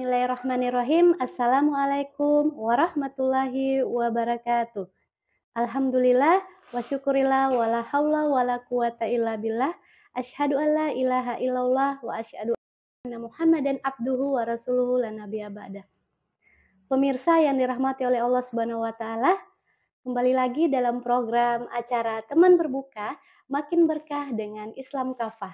Bismillahirrahmanirrahim. Assalamualaikum warahmatullahi wabarakatuh. Alhamdulillah wa syukurillah wa la haula wa la quwata illa billah. Asyhadu an la ilaha illallah wa asyhadu anna Muhammadan abduhu wa rasuluhu la nabiyya ba'dah. Pemirsa yang dirahmati oleh Allah Subhanahu wa taala, kembali lagi dalam program acara Teman Berbuka Makin Berkah dengan Islam Kafah.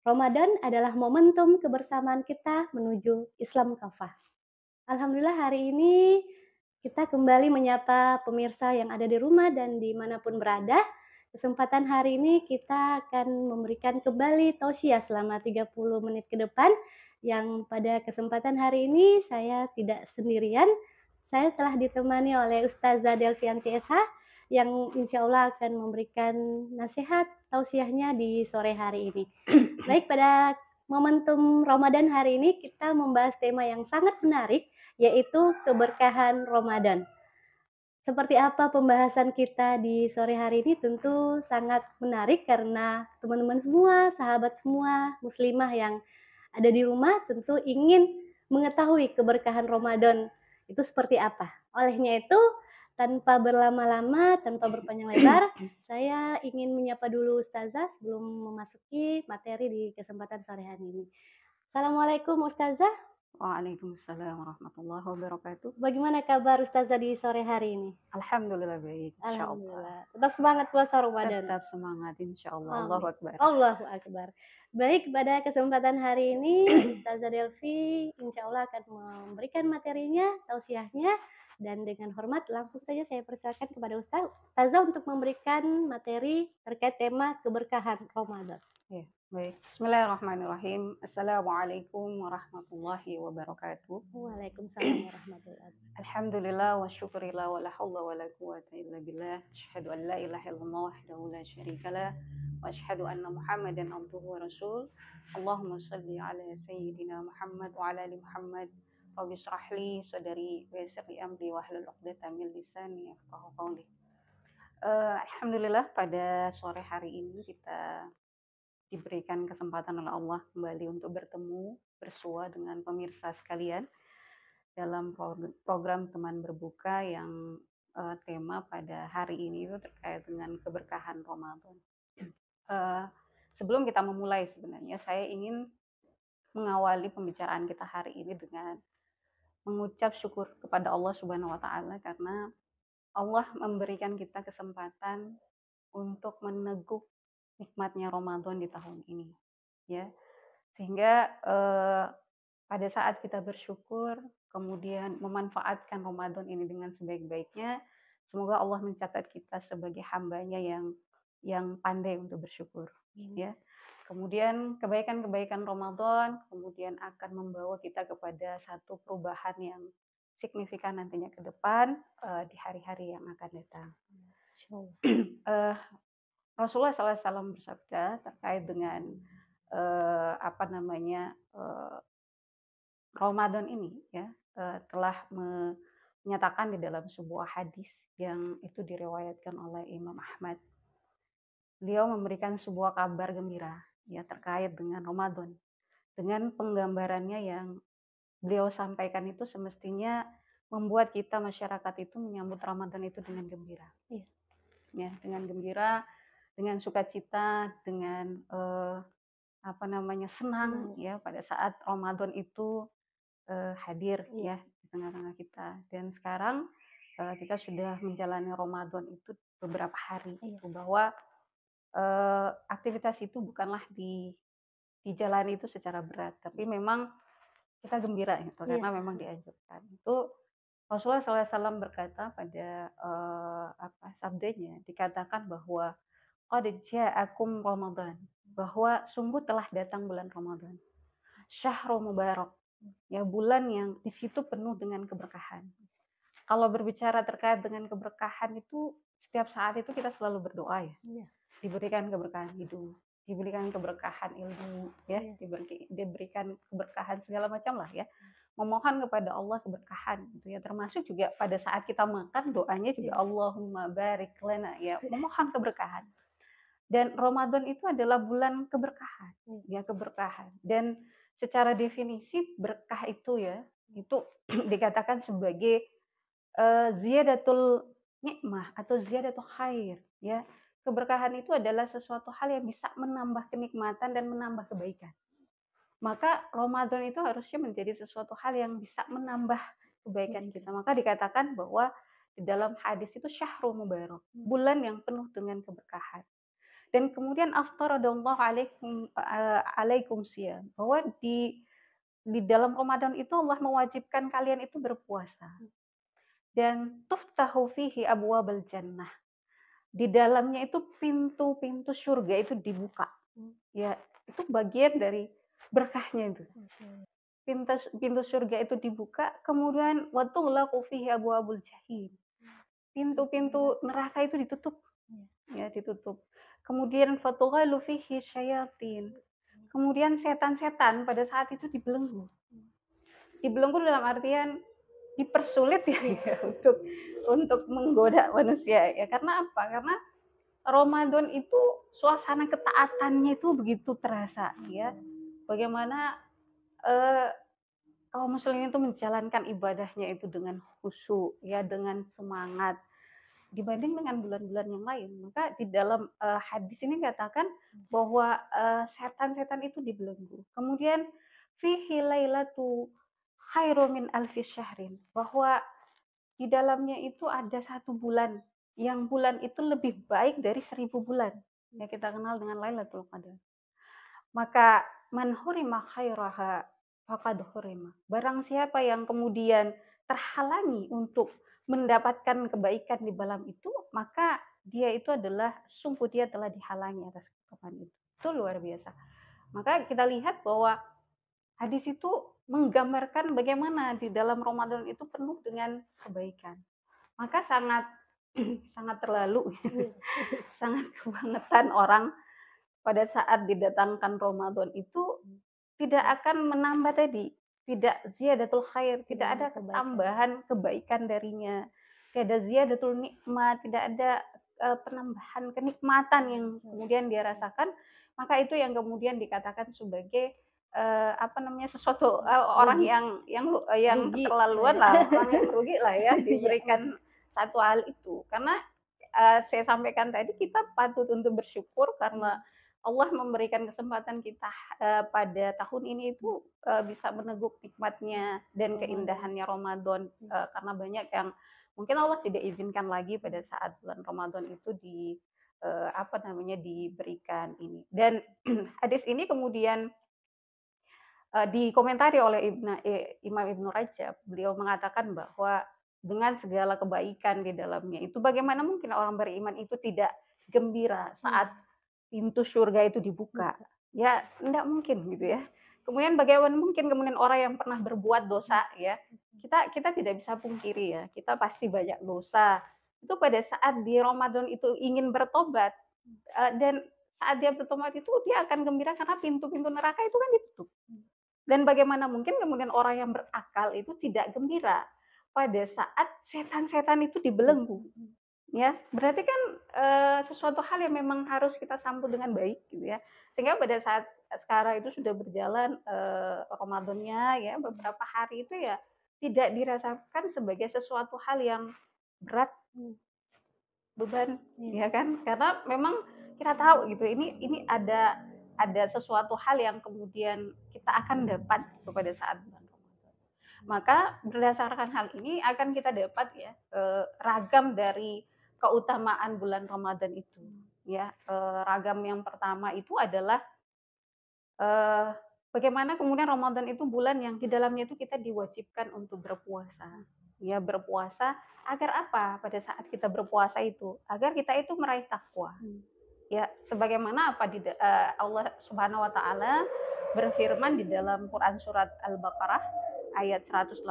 Ramadan adalah momentum kebersamaan kita menuju Islam Kafah. Alhamdulillah hari ini kita kembali menyapa pemirsa yang ada di rumah dan dimanapun berada. Kesempatan hari ini kita akan memberikan kembali tausiah selama 30 menit ke depan, yang pada kesempatan hari ini saya tidak sendirian. Saya telah ditemani oleh Ustazah Delvianti SH yang insya Allah akan memberikan nasihat tausiahnya di sore hari ini. Baik, pada momentum Ramadan hari ini kita membahas tema yang sangat menarik, yaitu keberkahan Ramadan. Seperti apa pembahasan kita di sore hari ini tentu sangat menarik karena teman-teman semua, sahabat semua, muslimah yang ada di rumah tentu ingin mengetahui keberkahan Ramadan itu seperti apa. Olehnya itu, tanpa berlama-lama, tanpa berpanjang lebar, saya ingin menyapa dulu Ustazah sebelum memasuki materi di kesempatan sore hari ini. Assalamualaikum Ustazah. Waalaikumsalam warahmatullahi wabarakatuh. Bagaimana kabar Ustazah di sore hari ini? Alhamdulillah baik, insyaallah. Alhamdulillah. Tetap semangat puasa Ramadan. Tetap semangat insyaallah. Allahu Amin. akbar. Allahu Akbar. Baik, pada kesempatan hari ini Ustazah Delvi insya Allah akan memberikan materinya, tausiahnya, dan dengan hormat langsung saja saya persilakan kepada Ustazah untuk memberikan materi terkait tema keberkahan Ramadan. Ya, baik. Bismillahirrahmanirrahim. Assalamualaikum warahmatullahi wabarakatuh. Waalaikumsalam warahmatullahi wabarakatuh. Alhamdulillah wa syukurillah wa la haula wa la quwata illa billah. Asyhadu an la ilaha illallah wahdahu la syarikalah wa asyhadu anna Muhammadan abduhu wa rasul. Allahumma shalli ala sayyidina Muhammad wa ala ali Muhammad. Rabbi shrah li sadri wa yassir li amri wahlul 'uqdatam min lisani yafqahu qawli. Alhamdulillah pada sore hari ini kita diberikan kesempatan oleh Allah kembali untuk bertemu bersua dengan pemirsa sekalian dalam program Teman Berbuka yang tema pada hari ini itu terkait dengan keberkahan Ramadan. Sebelum kita memulai sebenarnya saya ingin mengawali pembicaraan kita hari ini dengan mengucap syukur kepada Allah Subhanahu wa taala karena Allah memberikan kita kesempatan untuk meneguk nikmatnya Ramadan di tahun ini, ya. Sehingga pada saat kita bersyukur, kemudian memanfaatkan Ramadan ini dengan sebaik-baiknya, semoga Allah mencatat kita sebagai hambanya yang pandai untuk bersyukur, ya. Kemudian kebaikan-kebaikan Ramadan kemudian akan membawa kita kepada satu perubahan yang signifikan nantinya ke depan di hari-hari yang akan datang. Rasulullah SAW bersabda terkait dengan Ramadan ini, ya, telah menyatakan di dalam sebuah hadis yang itu diriwayatkan oleh Imam Ahmad. Beliau memberikan sebuah kabar gembira, ya, terkait dengan Ramadan, dengan penggambarannya yang beliau sampaikan itu semestinya membuat kita masyarakat itu menyambut Ramadan itu dengan gembira, ya, dengan gembira, dengan sukacita, dengan senang, ya, pada saat Ramadan itu hadir, ya, di tengah-tengah kita. Dan sekarang kita sudah menjalani Ramadan itu beberapa hari, bahwa aktivitas itu bukanlah dijalani itu secara berat, tapi memang kita gembira gitu, karena memang dianjurkan. Itu Rasulullah SAW berkata pada sabdanya, dikatakan bahwa qad ja'akum Ramadan, bahwa sungguh telah datang bulan Ramadan. Syahrul mubarak, ya, bulan yang di situ penuh dengan keberkahan. Kalau berbicara terkait dengan keberkahan itu setiap saat itu kita selalu berdoa, ya. Diberikan keberkahan hidup, diberikan keberkahan ilmu, ya, diberikan keberkahan segala macam lah, ya. Memohon kepada Allah keberkahan gitu, ya, termasuk juga pada saat kita makan doanya juga Allahumma barik lana, ya, memohon keberkahan. Dan Ramadan itu adalah bulan keberkahan, ya, keberkahan. Dan secara definisi berkah itu, ya, Itu dikatakan sebagai ziyadatul nikmah atau ziyadatul khair, ya. Keberkahan itu adalah sesuatu hal yang bisa menambah kenikmatan dan menambah kebaikan. Maka Ramadan itu harusnya menjadi sesuatu hal yang bisa menambah kebaikan kita. Maka dikatakan bahwa di dalam hadis itu syahrul mubarak, bulan yang penuh dengan keberkahan. Dan kemudian aftaradallahu alaikum siyam, bahwa di dalam Ramadan itu Allah mewajibkan kalian itu berpuasa. Dan tuftahu fihi abwabal jannah. Di dalamnya itu pintu-pintu surga itu dibuka. Ya, itu bagian dari berkahnya itu. Pintu surga itu dibuka, kemudian watughlaqu fihi abwabul jahim. Pintu-pintu neraka itu ditutup. Ya, ditutup. Kemudian fatughalu fihi syayatin. Kemudian setan-setan pada saat itu dibelenggu. Dibelenggu dalam artian dipersulit ya, untuk menggoda manusia ya. Karena apa? Karena Ramadan itu suasana ketaatannya itu begitu terasa ya. Bagaimana kaum muslimin itu menjalankan ibadahnya itu dengan khusyuk ya, dengan semangat dibanding dengan bulan-bulan yang lain. Maka di dalam hadis ini katakan bahwa setan-setan itu dibelenggu. Kemudian fihi lailatu khairu min alfi syahrin, bahwa di dalamnya itu ada satu bulan yang bulan itu lebih baik dari 1000 bulan yang kita kenal dengan Lailatul Qadar. Maka man hurima khairaha faqad hurima. Barang siapa yang kemudian terhalangi untuk mendapatkan kebaikan di malam itu, maka dia itu adalah sungguh dia telah dihalangi atas kebaikan itu. Itu luar biasa. Maka kita lihat bahwa hadis itu menggambarkan bagaimana di dalam Ramadan itu penuh dengan kebaikan. Maka sangat sangat terlalu, sangat kebangetan orang pada saat didatangkan Ramadan itu tidak akan menambah tadi, tidak ziyadatul khair, tidak ada tambahan kebaikan darinya, tidak ada ziyadatul nikmat, tidak ada penambahan kenikmatan yang kemudian dia rasakan. Maka itu yang kemudian dikatakan sebagai sesuatu orang yang keterlaluan lah, orang yang rugi lah ya, diberikan satu hal itu. Karena saya sampaikan tadi, kita patut untuk bersyukur karena Allah memberikan kesempatan kita pada tahun ini itu bisa meneguk nikmatnya dan keindahannya Ramadan, karena banyak yang mungkin Allah tidak izinkan lagi pada saat bulan Ramadan itu diberikan ini. Dan hadis ini kemudian dikomentari oleh Imam Ibnu Rajab. Beliau mengatakan bahwa dengan segala kebaikan di dalamnya itu, bagaimana mungkin orang beriman itu tidak gembira saat pintu surga itu dibuka? Ya, tidak mungkin gitu ya. Kemudian bagaimana mungkin kemudian orang yang pernah berbuat dosa ya, kita tidak bisa pungkiri ya, kita pasti banyak dosa. Itu pada saat di Ramadan itu ingin bertobat, dan saat dia bertobat itu dia akan gembira karena pintu-pintu neraka itu kan ditutup. Dan bagaimana mungkin kemudian orang yang berakal itu tidak gembira pada saat setan-setan itu dibelenggu. Ya, berarti kan sesuatu hal yang memang harus kita sambut dengan baik gitu ya. Sehingga pada saat sekarang itu sudah berjalan Ramadannya ya, beberapa hari itu ya tidak dirasakan sebagai sesuatu hal yang berat, beban ya kan? Karena memang kita tahu gitu, ini ada sesuatu hal yang kemudian kita akan dapat pada saat bulan Ramadan. Maka berdasarkan hal ini akan kita dapat ya ragam dari keutamaan bulan Ramadan itu. Ya, ragam yang pertama itu adalah bagaimana kemudian Ramadan itu bulan yang di dalamnya itu kita diwajibkan untuk berpuasa. Ya, berpuasa agar apa? Pada saat kita berpuasa itu, agar kita itu meraih takwa. Ya, sebagaimana Allah Subhanahu wa taala berfirman di dalam Quran surat Al-Baqarah ayat 183,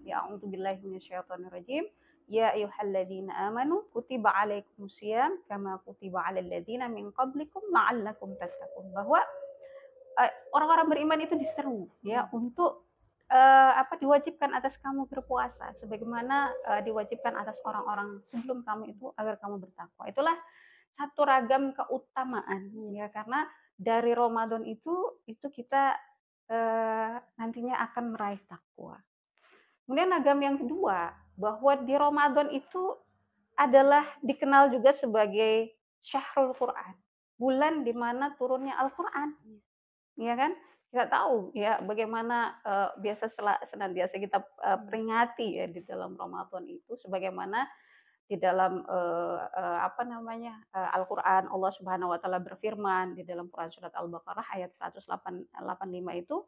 ya a'udzubillahi minasyaitonirrajim, ya ayyuhalladzina amanu kutiba alaikumusiyam kama kutiba alal ladzina min qablikum la'allakum tattaqun. Bahwa orang-orang beriman itu diseru ya untuk diwajibkan atas kamu berpuasa sebagaimana diwajibkan atas orang-orang sebelum kamu itu agar kamu bertakwa. Itulah satu ragam keutamaan ya, karena dari Ramadan itu kita nantinya akan meraih takwa. Kemudian ragam yang kedua, bahwa di Ramadan itu adalah dikenal juga sebagai Syahrul Quran, bulan di mana turunnya Al-Quran, ya kan? Kita tahu ya bagaimana biasa senantiasa kita peringati ya di dalam Ramadan itu, sebagaimana di dalam apa namanya Al-Quran, Allah Subhanahu Wa Taala berfirman di dalam Quran surat Al-Baqarah ayat 185 itu,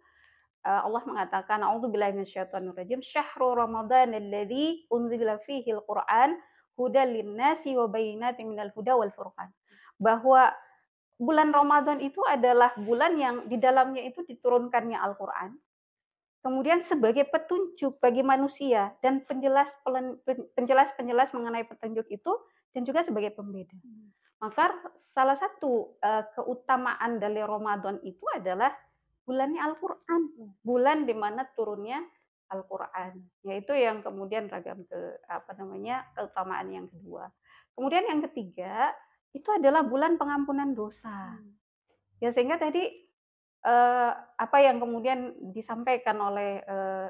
Allah mengatakan, A'udzubillahi minasyaitonirrajim, Syahrul Ramadan alladzi unzila fihi al-Qur'an hudal linnasi wa bayyinatin minal huda wal furqan. Bahwa bulan Ramadan itu adalah bulan yang di dalamnya itu diturunkannya Al-Qur'an. Kemudian sebagai petunjuk bagi manusia dan penjelas mengenai petunjuk itu, dan juga sebagai pembeda. Maka salah satu keutamaan dari Ramadan itu adalah bulannya Al-Quran, bulan di mana turunnya Al-Quran, yaitu yang kemudian ragam keutamaan yang kedua. Kemudian yang ketiga itu adalah bulan pengampunan dosa. Ya, sehingga tadi apa yang kemudian disampaikan oleh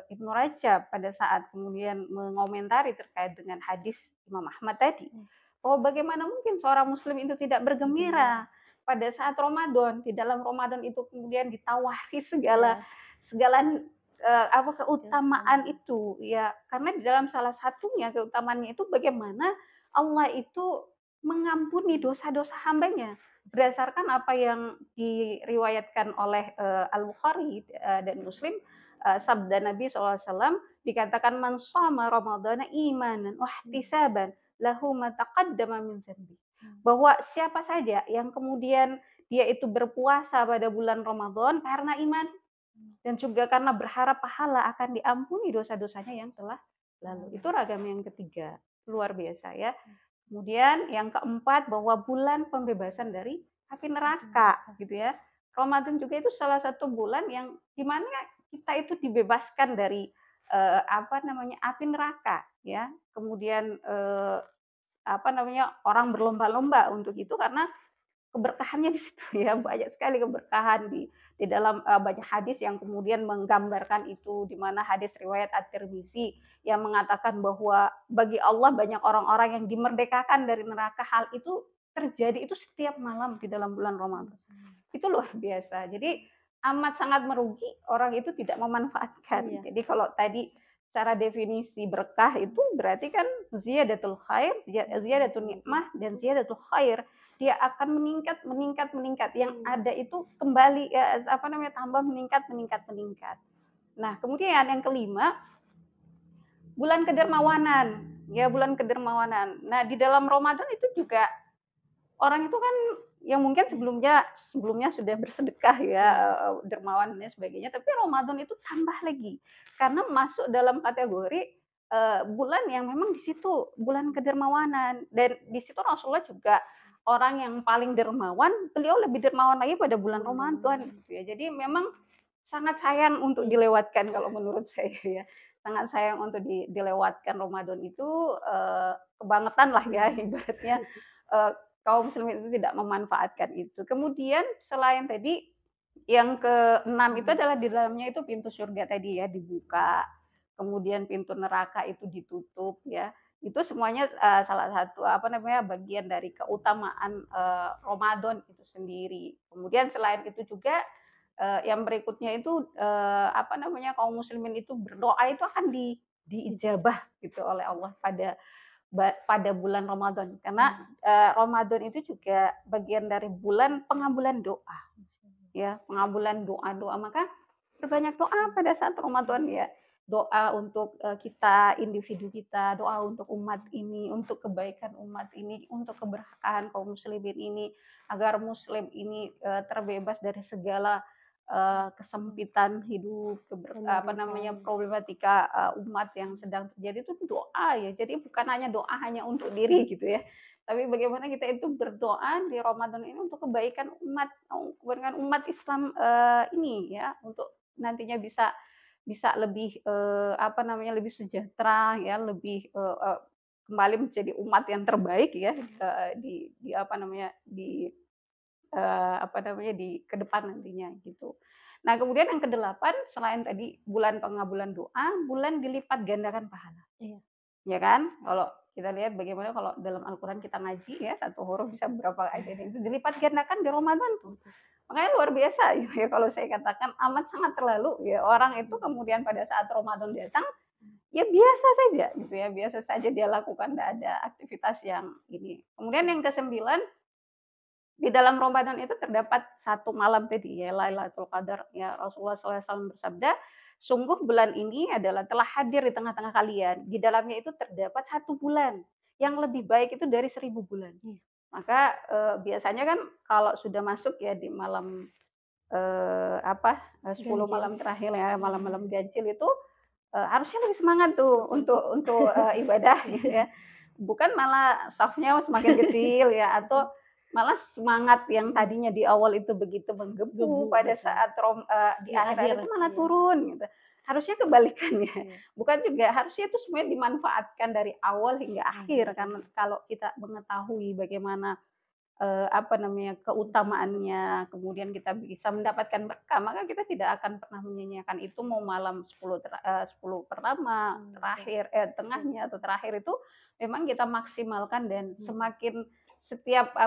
Ibnu Rajab pada saat kemudian mengomentari terkait dengan hadis Imam Ahmad tadi, bahwa bagaimana mungkin seorang muslim itu tidak bergembira pada saat Ramadan, di dalam Ramadan itu kemudian ditawari segala keutamaan itu, ya, karena di dalam salah satunya keutamaannya itu bagaimana Allah itu mengampuni dosa-dosa hambanya berdasarkan apa yang diriwayatkan oleh Al-Bukhari dan Muslim, sabda Nabi SAW dikatakan, man shoma ramadhana imanan wahtisaban lahu ma taqaddama min dzanbi. Bahwa siapa saja yang kemudian dia itu berpuasa pada bulan Ramadan karena iman dan juga karena berharap pahala akan diampuni dosa-dosanya yang telah lalu. Itu ragam yang ketiga, luar biasa ya. Kemudian yang keempat, bahwa bulan pembebasan dari api neraka gitu ya. Ramadan juga itu salah satu bulan yang dimana kita itu dibebaskan dari api neraka ya. Kemudian orang berlomba-lomba untuk itu karena keberkahannya di situ ya, banyak sekali keberkahan di dalam banyak hadis yang kemudian menggambarkan itu, di mana hadis riwayat At-Tirmizi yang mengatakan bahwa bagi Allah banyak orang-orang yang dimerdekakan dari neraka. Hal itu terjadi itu setiap malam di dalam bulan Ramadan. Itu luar biasa. Jadi amat sangat merugi orang itu tidak memanfaatkan. Jadi kalau tadi cara definisi berkah itu berarti kan ziyadatul khair, ziyadatul nikmah, dan ziyadatul khair. Dia akan meningkat. Yang ada itu kembali tambah meningkat. Nah, kemudian yang kelima, bulan kedermawanan. Ya, bulan kedermawanan. Nah, di dalam Ramadan itu juga orang itu kan yang mungkin sebelumnya sudah bersedekah ya, dermawan dan sebagainya, tapi Ramadan itu tambah lagi karena masuk dalam kategori bulan yang memang di situ bulan kedermawanan, dan di situ Rasulullah juga orang yang paling dermawan, beliau lebih dermawan lagi pada bulan Ramadan gitu ya. Jadi memang sangat sayang untuk dilewatkan kalau menurut saya ya. Sangat sayang untuk dilewatkan Ramadan itu, kebangetan lah ya ibaratnya, kaum muslimin itu tidak memanfaatkan itu. Kemudian selain tadi yang keenam itu adalah di dalamnya itu pintu surga tadi ya dibuka, kemudian pintu neraka itu ditutup ya. Itu semuanya salah satu bagian dari keutamaan Ramadan itu sendiri. Kemudian selain itu juga yang berikutnya itu kaum muslimin itu berdoa itu akan diijabah gitu oleh Allah pada bulan Ramadan, karena Ramadan itu juga bagian dari bulan pengabulan doa ya, pengabulan doa-doa. Maka berbanyak doa pada saat Ramadan ya, doa untuk kita, individu kita, doa untuk umat ini, untuk kebaikan umat ini, untuk keberkahan kaum muslimin ini, agar muslim ini terbebas dari segala kesempitan hidup, problematika umat yang sedang terjadi. Itu doa ya. Jadi bukan hanya doa hanya untuk diri gitu ya, tapi bagaimana kita itu berdoa di Ramadan ini untuk kebaikan umat Islam ini ya, untuk nantinya bisa lebih lebih sejahtera ya, lebih kembali menjadi umat yang terbaik ya di ke depan nantinya gitu. Nah, kemudian yang kedelapan, selain tadi bulan pengabulan doa, bulan dilipat gandakan pahala. Iya. Ya kan? Kalau kita lihat bagaimana kalau dalam Al-Quran kita ngaji ya, satu huruf bisa berapa ayat, itu dilipat gandakan di Ramadan tuh. Makanya luar biasa gitu ya, kalau saya katakan amat sangat terlalu ya, orang itu kemudian pada saat Ramadan datang, ya biasa saja gitu ya, biasa saja dia lakukan, tidak ada aktivitas yang ini. Kemudian yang kesembilan, di dalam Ramadan itu terdapat satu malam tadi ya, Lailatul Qadar ya, Rasulullah SAW bersabda, sungguh bulan ini adalah telah hadir di tengah-tengah kalian, di dalamnya itu terdapat satu bulan yang lebih baik itu dari 1000 bulan. Maka biasanya kan kalau sudah masuk ya di malam 10 Ganjil. malam terakhir ya, malam-malam ganjil itu harusnya lebih semangat tuh untuk ibadah gitu ya. Bukan malah safnya semakin kecil ya, atau malah semangat yang tadinya di awal itu begitu menggebu pada saat di akhir-akhir itu malah turun gitu. Harusnya kebalikannya. Bukan juga, harusnya itu semuanya dimanfaatkan dari awal hingga akhir, karena kalau kita mengetahui bagaimana keutamaannya, kemudian kita bisa mendapatkan berkah, maka kita tidak akan pernah menyanyiakan itu, mau malam 10 pertama, terakhir, tengahnya atau terakhir itu memang kita maksimalkan, dan semakin setiap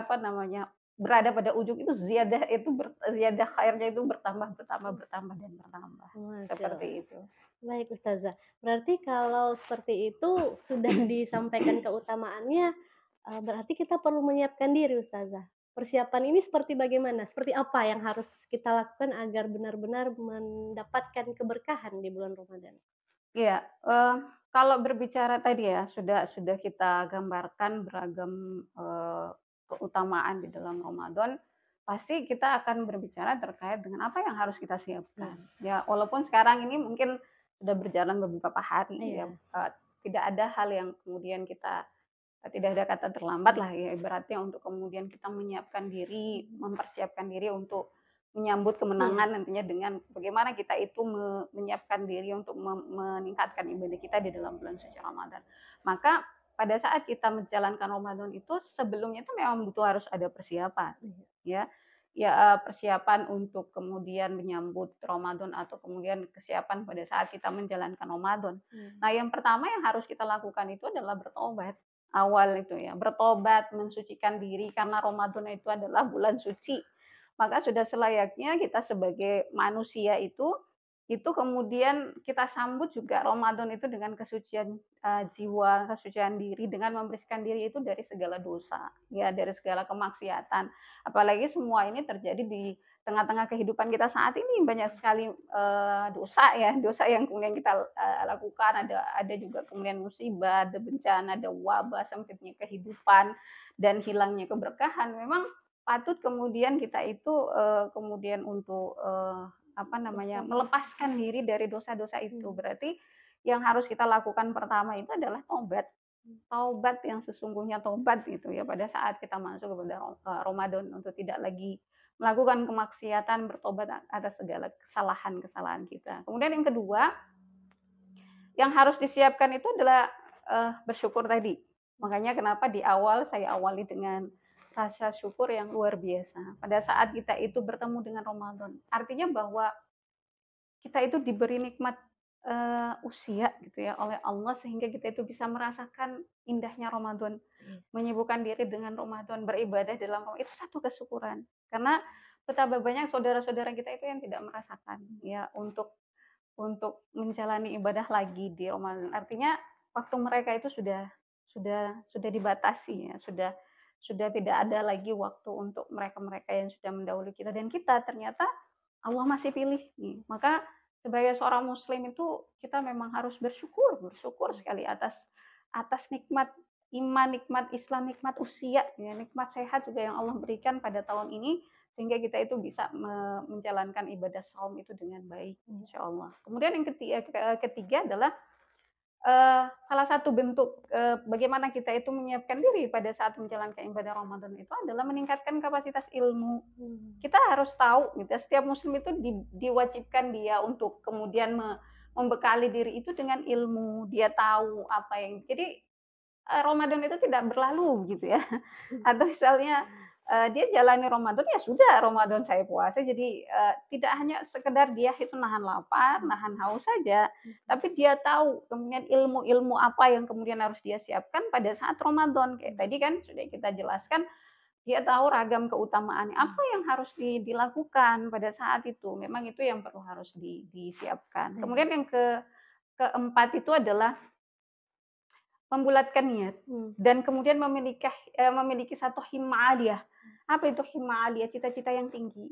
berada pada ujung itu ziyadah khairnya itu bertambah dan bertambah. Seperti itu. Baik Ustazah, berarti kalau seperti itu sudah disampaikan keutamaannya, berarti kita perlu menyiapkan diri Ustazah. Persiapan ini seperti bagaimana? Seperti apa yang harus kita lakukan agar benar-benar mendapatkan keberkahan di bulan Ramadan? Iya, kalau berbicara tadi ya, sudah kita gambarkan beragam, keutamaan di dalam Ramadan, pasti kita akan berbicara terkait dengan apa yang harus kita siapkan. Ya, walaupun sekarang ini mungkin sudah berjalan beberapa hari ya, tidak ada hal yang kemudian kita tidak ada kata terlambat lah ya, ibaratnya untuk kemudian kita menyiapkan diri, mempersiapkan diri untuk menyambut kemenangan nantinya, dengan bagaimana kita itu menyiapkan diri untuk meningkatkan ibadah kita di dalam bulan suci Ramadan. Maka pada saat kita menjalankan Ramadan itu, sebelumnya itu memang butuh harus ada persiapan, ya. Ya, persiapan untuk kemudian menyambut Ramadan, atau kemudian kesiapan pada saat kita menjalankan Ramadan. Nah, yang pertama yang harus kita lakukan itu adalah bertobat. Awal itu ya, bertobat, mensucikan diri, karena Ramadan itu adalah bulan suci. Maka sudah selayaknya kita sebagai manusia itu kemudian kita sambut juga Ramadan itu dengan kesucian jiwa, kesucian diri, dengan membersihkan diri itu dari segala dosa, ya, dari segala kemaksiatan. Apalagi semua ini terjadi di tengah-tengah kehidupan kita saat ini, banyak sekali dosa ya, dosa yang kemudian kita lakukan, ada juga kemudian musibah, ada bencana, ada wabah, sempitnya kehidupan, dan hilangnya keberkahan. Memang patut kemudian kita itu kemudian untuk melepaskan diri dari dosa-dosa itu. Berarti yang harus kita lakukan pertama itu adalah taubat. Taubat yang sesungguhnya, taubat gitu ya, pada saat kita masuk kepada Ramadan, untuk tidak lagi melakukan kemaksiatan, bertobat atas segala kesalahan-kesalahan kita. Kemudian yang kedua, yang harus disiapkan itu adalah bersyukur tadi. Makanya kenapa di awal saya awali dengan rasa syukur yang luar biasa pada saat kita itu bertemu dengan Ramadan. Artinya bahwa kita itu diberi nikmat usia gitu ya oleh Allah, sehingga kita itu bisa merasakan indahnya Ramadan, menyibukkan diri dengan Ramadan, beribadah dalam Ramadan, itu satu kesyukuran. Karena betapa banyak saudara-saudara kita itu yang tidak merasakan ya, untuk menjalani ibadah lagi di Ramadan. Artinya waktu mereka itu sudah dibatasi ya, sudah tidak ada lagi waktu untuk mereka-mereka yang sudah mendahului kita, dan kita ternyata Allah masih pilih nih. Maka sebagai seorang muslim itu kita memang harus bersyukur sekali atas nikmat iman, nikmat Islam, nikmat usia, ya, nikmat sehat juga yang Allah berikan pada tahun ini, sehingga kita itu bisa menjalankan ibadah saum itu dengan baik, insya Allah. Kemudian yang ketiga adalah salah satu bentuk bagaimana kita itu menyiapkan diri pada saat menjalankan ibadah Ramadan itu adalah meningkatkan kapasitas ilmu. Kita harus tahu, gitu, setiap muslim itu diwajibkan dia untuk kemudian membekali diri itu dengan ilmu. Dia tahu apa yang, jadi Ramadan itu tidak berlalu gitu ya. Atau misalnya dia jalani Ramadan, ya sudah Ramadan saya puasa. Jadi, tidak hanya sekedar dia itu nahan lapar, nahan haus saja, tapi dia tahu kemudian ilmu-ilmu apa yang kemudian harus dia siapkan pada saat Ramadan. Kayak tadi kan sudah kita jelaskan, dia tahu ragam keutamaannya, apa yang harus dilakukan pada saat itu. Memang itu yang perlu harus disiapkan. Kemudian yang keempat itu adalah membulatkan niat dan kemudian memiliki satu himmah aliyah. Apa itu himmah aliyah? Cita-cita yang tinggi.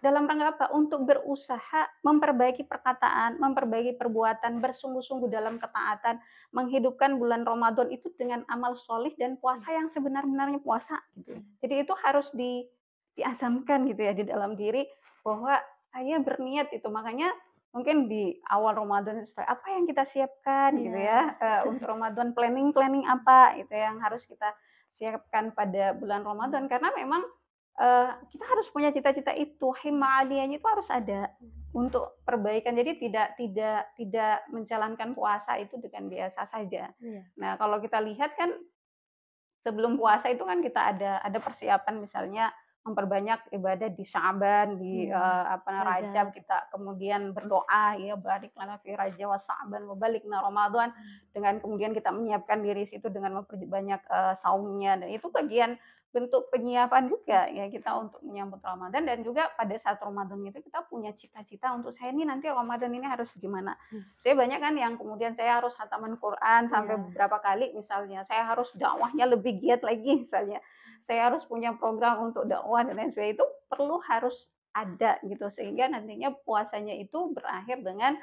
Dalam rangka apa? Untuk berusaha memperbaiki perkataan, memperbaiki perbuatan, bersungguh-sungguh dalam ketaatan, menghidupkan bulan Ramadan itu dengan amal solih dan puasa yang sebenar-benarnya puasa gitu. Jadi itu harus diazamkan gitu ya di dalam diri bahwa saya berniat itu. Makanya mungkin di awal Ramadan itu apa yang kita siapkan gitu ya untuk Ramadan, planning apa itu yang harus kita siapkan pada bulan Ramadan, karena memang kita harus punya cita-cita itu, himmah aliyahnya itu harus ada untuk perbaikan. Jadi tidak menjalankan puasa itu dengan biasa saja. Nah, kalau kita lihat kan sebelum puasa itu kan kita ada persiapan, misalnya memperbanyak ibadah di Sya'ban, di Rajab, kita kemudian berdoa ya barik lana fi Rajab wa Sya'ban wa balikna Ramadan, dengan kemudian kita menyiapkan diri situ dengan memperbanyak saumnya, dan itu bagian bentuk penyiapan juga ya kita untuk menyambut Ramadan. Dan juga pada saat Ramadan itu kita punya cita-cita untuk saya ini nanti Ramadan ini harus gimana. Saya banyak kan yang kemudian saya harus hataman Quran sampai beberapa kali, misalnya saya harus dakwahnya lebih giat lagi, misalnya saya harus punya program untuk dakwah dan lain sebagainya. Itu perlu harus ada gitu, sehingga nantinya puasanya itu berakhir dengan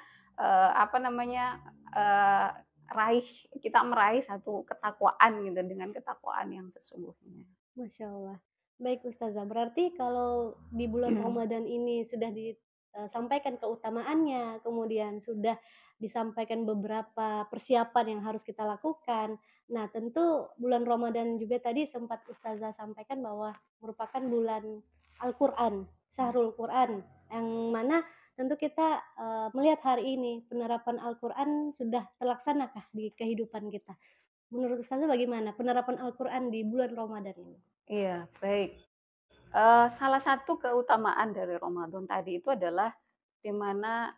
kita meraih satu ketakwaan gitu, dengan ketakwaan yang sesungguhnya. Masya Allah. Baik Ustazah, berarti kalau di bulan Ramadan ini sudah disampaikan keutamaannya, kemudian sudah disampaikan beberapa persiapan yang harus kita lakukan. Nah, tentu bulan Ramadan juga tadi sempat Ustazah sampaikan bahwa merupakan bulan Al-Qur'an, Syahrul Qur'an, yang mana tentu kita melihat hari ini penerapan Al-Qur'an sudah terlaksanakah di kehidupan kita? Menurut Ustazah bagaimana penerapan Al-Qur'an di bulan Ramadan ini? Iya, baik. Salah satu keutamaan dari Ramadan tadi itu adalah di mana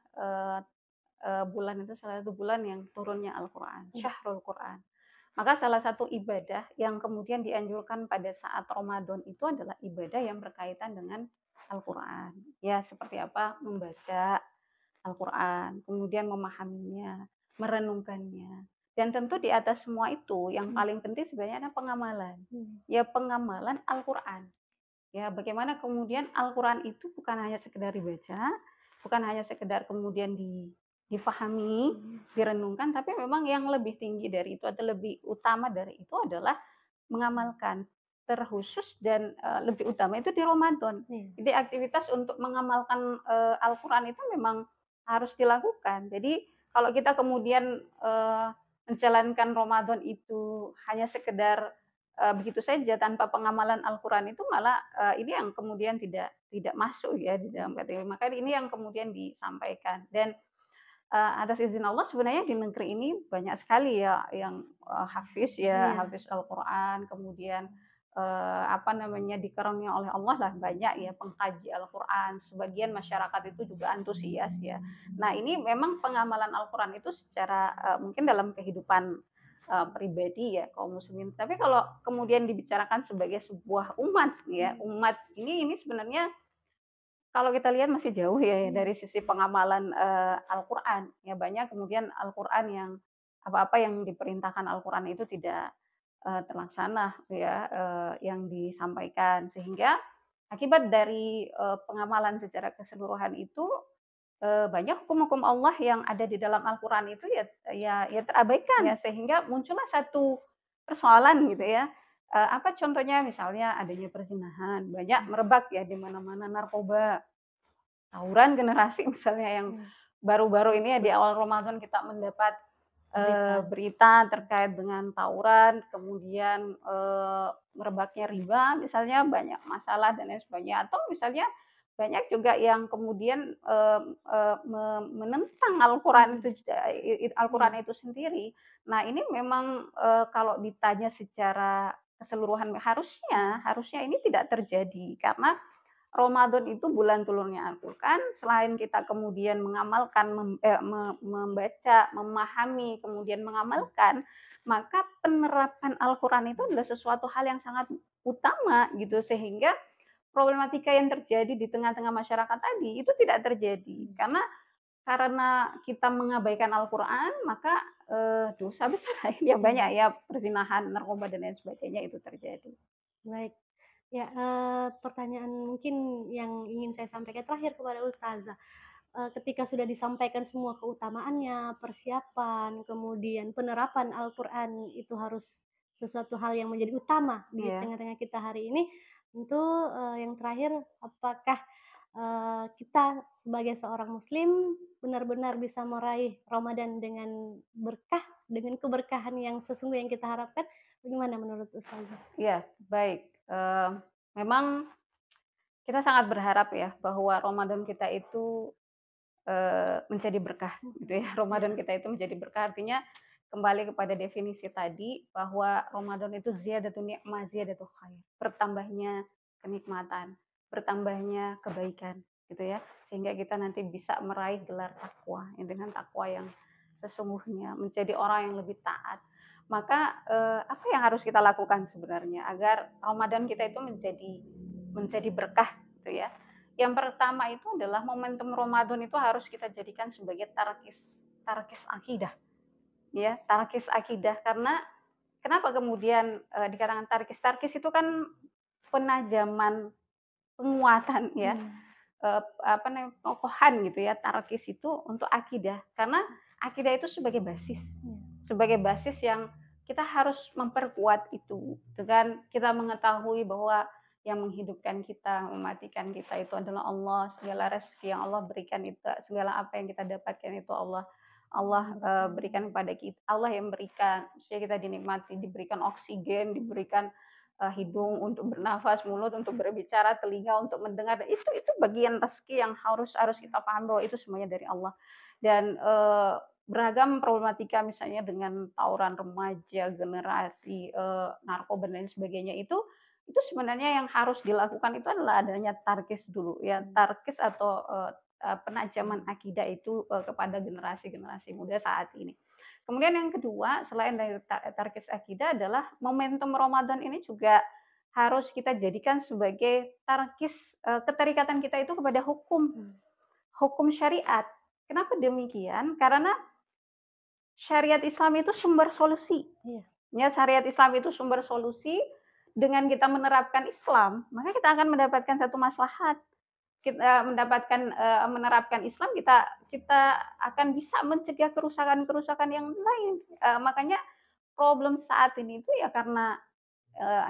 bulan itu salah satu bulan yang turunnya Al-Qur'an, Syahrul Qur'an. Maka salah satu ibadah yang kemudian dianjurkan pada saat Ramadan itu adalah ibadah yang berkaitan dengan Al-Qur'an. Ya, seperti apa? Membaca Al-Qur'an, kemudian memahaminya, merenungkannya. Dan tentu di atas semua itu yang paling penting sebenarnya adalah pengamalan. Ya, pengamalan Al-Qur'an. Ya, bagaimana kemudian Al-Qur'an itu bukan hanya sekedar dibaca, bukan hanya sekedar kemudian difahami, direnungkan, tapi memang yang lebih tinggi dari itu atau lebih utama dari itu adalah mengamalkan. Terkhusus dan lebih utama itu di Ramadan. Jadi aktivitas untuk mengamalkan Al-Qur'an itu memang harus dilakukan. Jadi kalau kita kemudian menjalankan Ramadan itu hanya sekedar begitu saja tanpa pengamalan Al-Qur'an, itu malah ini yang kemudian tidak masuk ya di dalam kategori. Maka ini yang kemudian disampaikan. Dan atas izin Allah sebenarnya di negeri ini banyak sekali ya yang hafiz hafiz Al-Qur'an, kemudian dikaruniai oleh Allah lah banyak ya pengkaji Al-Qur'an. Sebagian masyarakat itu juga antusias ya. Nah, ini memang pengamalan Al-Qur'an itu secara mungkin dalam kehidupan pribadi ya kaum muslimin. Tapi kalau kemudian dibicarakan sebagai sebuah umat ya, umat ini sebenarnya kalau kita lihat masih jauh ya dari sisi pengamalan Al-Qur'an. Ya banyak kemudian Al-Qur'an yang apa-apa yang diperintahkan Al-Qur'an itu tidak terlaksana ya yang disampaikan. Sehingga akibat dari pengamalan secara keseluruhan itu banyak hukum-hukum Allah yang ada di dalam Al-Qur'an itu ya terabaikan ya, sehingga muncullah satu persoalan gitu ya. Apa contohnya? Misalnya adanya perzinahan, banyak merebak ya di mana-mana, narkoba, tawuran generasi misalnya yang baru-baru ini ya di awal Ramadan kita mendapat berita terkait dengan tawuran, kemudian merebaknya riba, misalnya banyak masalah dan lain sebagainya. Atau misalnya banyak juga yang kemudian menentang Al-Qur'an itu sendiri. Nah, ini memang kalau ditanya secara keseluruhan. Harusnya ini tidak terjadi karena Ramadan itu bulan turunnya Al-Qur'an. Selain kita kemudian mengamalkan, membaca, memahami, kemudian mengamalkan, maka penerapan Al-Qur'an itu adalah sesuatu hal yang sangat utama gitu, sehingga problematika yang terjadi di tengah-tengah masyarakat tadi itu tidak terjadi. Karena kita mengabaikan Al-Qur'an, maka dosa besar lainnya banyak ya, perzinahan, narkoba dan lain sebagainya itu terjadi. Baik. Ya, pertanyaan mungkin yang ingin saya sampaikan terakhir kepada Ustazah, ketika sudah disampaikan semua keutamaannya, persiapan, kemudian penerapan Al-Qur'an itu harus sesuatu hal yang menjadi utama di Iya. tengah-tengah kita hari ini, tentu, yang terakhir apakah, kita sebagai seorang muslim benar-benar bisa meraih Ramadan dengan berkah, dengan keberkahan yang sesungguhnya yang kita harapkan, bagaimana menurut Ustazah? Iya, baik. Memang kita sangat berharap ya bahwa Ramadan kita itu menjadi berkah gitu ya. Iya, Ramadan kita itu menjadi berkah, artinya kembali kepada definisi tadi bahwa Ramadan itu ziyadatun ni'mah ziyadatul khair, bertambahnya kenikmatan, bertambahnya kebaikan gitu ya. Sehingga kita nanti bisa meraih gelar takwa, dengan takwa yang sesungguhnya, menjadi orang yang lebih taat. Maka apa yang harus kita lakukan sebenarnya agar Ramadan kita itu menjadi berkah gitu ya. Yang pertama itu adalah momentum Ramadan itu harus kita jadikan sebagai tarkis akidah, ya, tarkis akidah. Karena kenapa kemudian dikatakan tarkis? Tarkis itu kan penajaman, penguatan ya, mmm, apa namanya, pengokohan gitu ya. Tarkis itu untuk akidah, karena akidah itu iya, sebagai basis yang kita harus memperkuat itu dengan kita mengetahui bahwa yang menghidupkan kita, mematikan kita itu adalah Allah. Segala rezeki yang Allah berikan itu, segala apa yang kita dapatkan itu Allah berikan kepada kita. Allah yang berikan, maksudnya kita dinikmati, diberikan oksigen, diberikan hidung untuk bernafas, mulut untuk berbicara, telinga untuk mendengar. Itu bagian rezeki yang harus harus kita paham bahwa itu semuanya dari Allah. Dan beragam problematika misalnya dengan tawuran remaja, generasi, narkoba dan lain sebagainya itu sebenarnya yang harus dilakukan itu adalah adanya tarkis dulu ya, tarkis atau, penajaman akidah itu, kepada generasi-generasi muda saat ini. Kemudian yang kedua, selain dari tarkis akidah adalah momentum Ramadan ini juga harus kita jadikan sebagai tarkis, keterikatan kita itu kepada hukum, mmm, hukum syariat. Kenapa demikian? Karena syariat Islam itu sumber solusi. iya, Ya, syariat Islam itu sumber solusi. Dengan kita menerapkan Islam, maka kita akan mendapatkan satu maslahat. Kita mendapatkan menerapkan Islam, kita kita akan bisa mencegah kerusakan-kerusakan yang lain. Makanya problem saat ini itu ya karena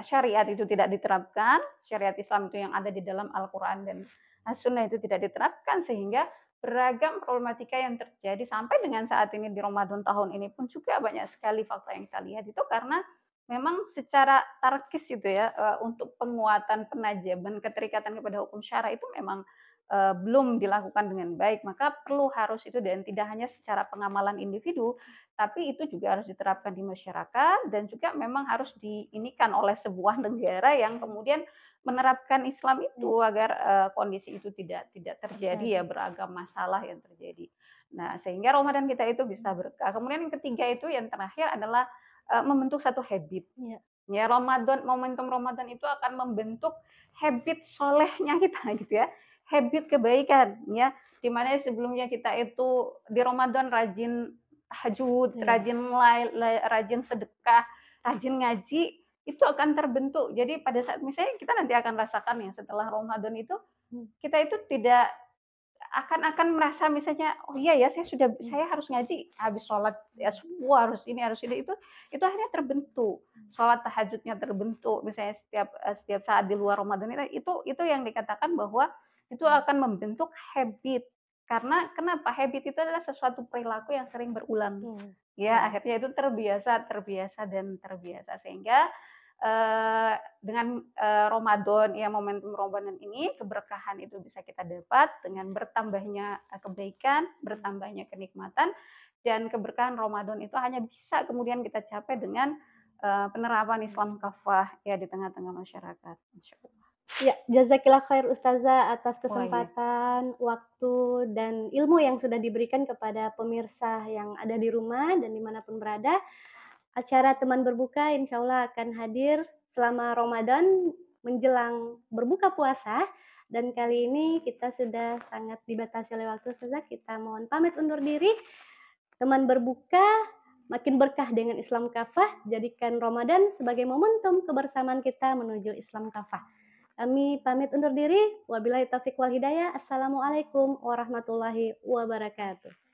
syariat itu tidak diterapkan, syariat Islam itu yang ada di dalam Al-Quran dan As-Sunnah itu tidak diterapkan, sehingga beragam problematika yang terjadi sampai dengan saat ini di Ramadan tahun ini pun juga banyak sekali fakta yang kita lihat itu karena memang secara tarkis gitu ya, untuk penguatan, penajaman, keterikatan kepada hukum syara itu memang belum dilakukan dengan baik. Maka perlu harus itu, dan tidak hanya secara pengamalan individu, tapi itu juga harus diterapkan di masyarakat dan juga memang harus diinikan oleh sebuah negara yang kemudian menerapkan Islam iya, itu agar kondisi itu tidak terjadi ya, terjadi. beragam masalah yang terjadi. Nah, sehingga Ramadan kita itu bisa berkah. Kemudian yang ketiga itu yang terakhir adalah membentuk satu habit. Iya, Ya, momentum Ramadan itu akan membentuk habit solehnya kita gitu ya. Habit kebaikan ya. Dimana sebelumnya kita itu di Ramadan rajin tahajud, iya, rajin sedekah, rajin ngaji, itu akan terbentuk. Jadi pada saat misalnya kita nanti akan rasakan ya setelah Ramadan itu mmm, kita itu tidak akan merasa misalnya, "Oh iya ya, mmm, saya harus ngaji, habis sholat ya subuh harus ini," itu akhirnya terbentuk. Sholat tahajudnya terbentuk, misalnya setiap saat di luar Ramadan itu yang dikatakan bahwa itu akan membentuk habit. Karena kenapa? Habit itu adalah sesuatu perilaku yang sering berulang. mmm, Ya, iya, akhirnya itu terbiasa terbiasa dan terbiasa, sehingga dengan Ramadan ya, momentum Ramadan ini keberkahan itu bisa kita dapat dengan bertambahnya kebaikan, bertambahnya kenikmatan, dan keberkahan Ramadan itu hanya bisa kemudian kita capai dengan penerapan Islam kafah ya di tengah-tengah masyarakat, insyaallah. Ya, jazakillah khair Ustazah atas Oh iya, kesempatan, waktu, dan ilmu yang sudah diberikan kepada pemirsa yang ada di rumah dan dimanapun berada. Acara teman berbuka insya Allah akan hadir selama Ramadan menjelang berbuka puasa. Dan kali ini kita sudah sangat dibatasi oleh waktu Ustazah. Kita mohon pamit undur diri. Teman berbuka makin berkah dengan Islam kafah. Jadikan Ramadan sebagai momentum kebersamaan kita menuju Islam kafah. Kami pamit undur diri. Wabillahi taufiq wal hidayah. Assalamualaikum warahmatullahi wabarakatuh.